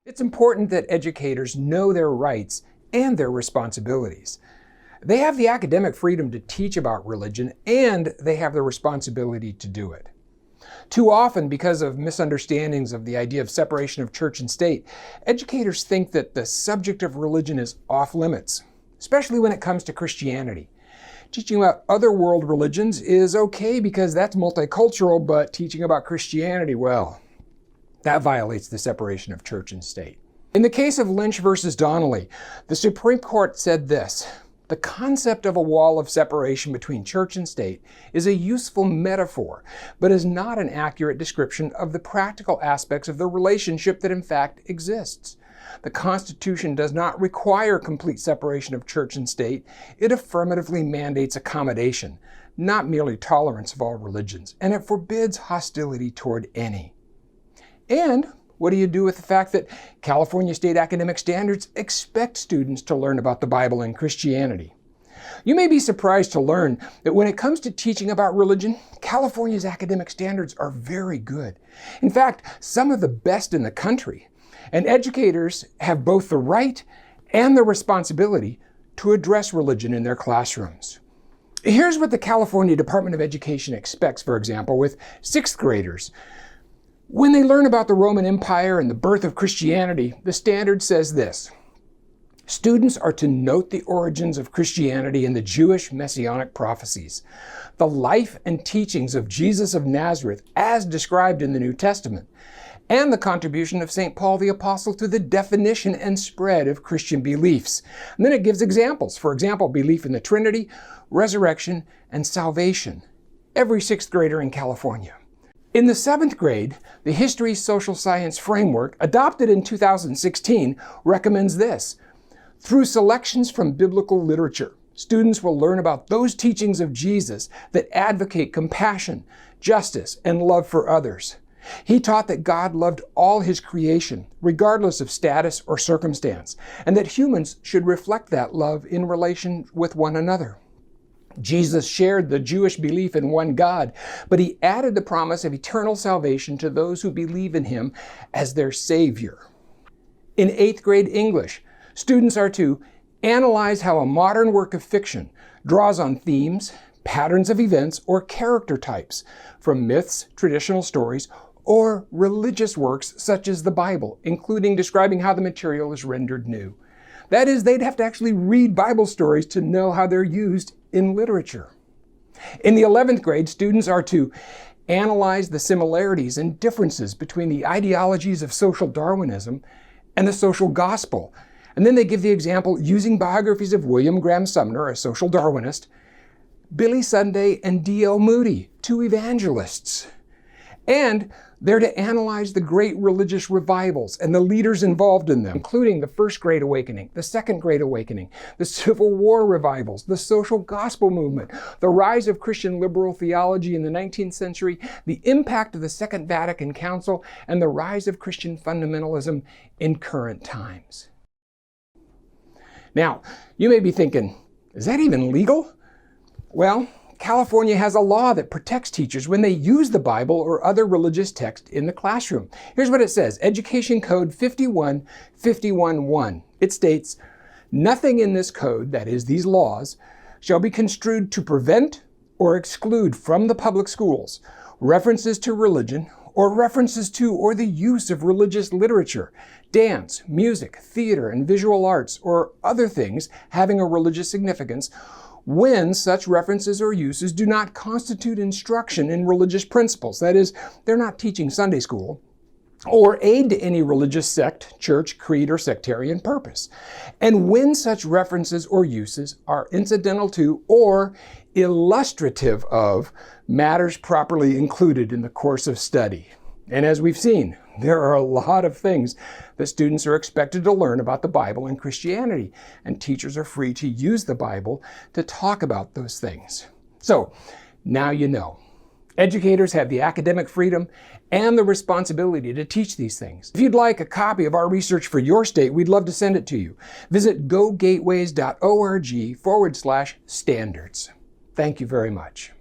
It's important that educators know their rights and their responsibilities. They have the academic freedom to teach about religion, and they have the responsibility to do it. Too often, because of misunderstandings of the idea of separation of church and state, educators think that the subject of religion is off limits, especially when it comes to Christianity. Teaching about other world religions is okay because that's multicultural, but teaching about Christianity, well, that violates the separation of church and state. In the case of Lynch versus Donnelly, the Supreme Court said this: the concept of a wall of separation between church and state is a useful metaphor, but is not an accurate description of the practical aspects of the relationship that in fact exists. The Constitution does not require complete separation of church and state. It affirmatively mandates accommodation, not merely tolerance of all religions, and it forbids hostility toward any. And what do you do with the fact that California state academic standards expect students to learn about the Bible and Christianity? You may be surprised to learn that when it comes to teaching about religion, California's academic standards are very good. In fact, some of the best in the country. And educators have both the right and the responsibility to address religion in their classrooms. Here's what the California Department of Education expects, for example, with 6th graders. When they learn about the Roman Empire and the birth of Christianity, the standard says this: students are to note the origins of Christianity and the Jewish messianic prophecies, the life and teachings of Jesus of Nazareth as described in the New Testament, and the contribution of St. Paul the Apostle to the definition and spread of Christian beliefs. And then it gives examples. For example, belief in the Trinity, resurrection, and salvation. Every 6th grader in California. In the 7th grade, the History Social Science Framework, adopted in 2016, recommends this: through selections from biblical literature, students will learn about those teachings of Jesus that advocate compassion, justice, and love for others. He taught that God loved all his creation, regardless of status or circumstance, and that humans should reflect that love in relation with one another. Jesus shared the Jewish belief in one God, but he added the promise of eternal salvation to those who believe in him as their Savior. In 8th grade English, students are to analyze how a modern work of fiction draws on themes, patterns of events, or character types from myths, traditional stories, or religious works such as the Bible, including describing how the material is rendered new. That is, they'd have to actually read Bible stories to know how they're used in literature. In the 11th grade, students are to analyze the similarities and differences between the ideologies of social Darwinism and the social gospel. And then they give the example using biographies of William Graham Sumner, a social Darwinist, Billy Sunday, and D.L. Moody, 2 evangelists. And they're to analyze the great religious revivals and the leaders involved in them, including the First Great Awakening, the Second Great Awakening, the Civil War revivals, the social gospel movement, the rise of Christian liberal theology in the 19th century, the impact of the Second Vatican Council, and the rise of Christian fundamentalism in current times. Now, you may be thinking, is that even legal? Well, California has a law that protects teachers when they use the Bible or other religious text in the classroom. Here's what it says: Education Code 51-51-1. It states, nothing in this code, that is, these laws, shall be construed to prevent or exclude from the public schools references to religion or references to or the use of religious literature, dance, music, theater, and visual arts, or other things having a religious significance, when such references or uses do not constitute instruction in religious principles, that is, they're not teaching Sunday school, or aid to any religious sect, church, creed, or sectarian purpose, and when such references or uses are incidental to or illustrative of matters properly included in the course of study. And as we've seen, there are a lot of things that students are expected to learn about the Bible and Christianity, and teachers are free to use the Bible to talk about those things. So, now you know. Educators have the academic freedom and the responsibility to teach these things. If you'd like a copy of our research for your state, we'd love to send it to you. Visit gogateways.org/standards. Thank you very much.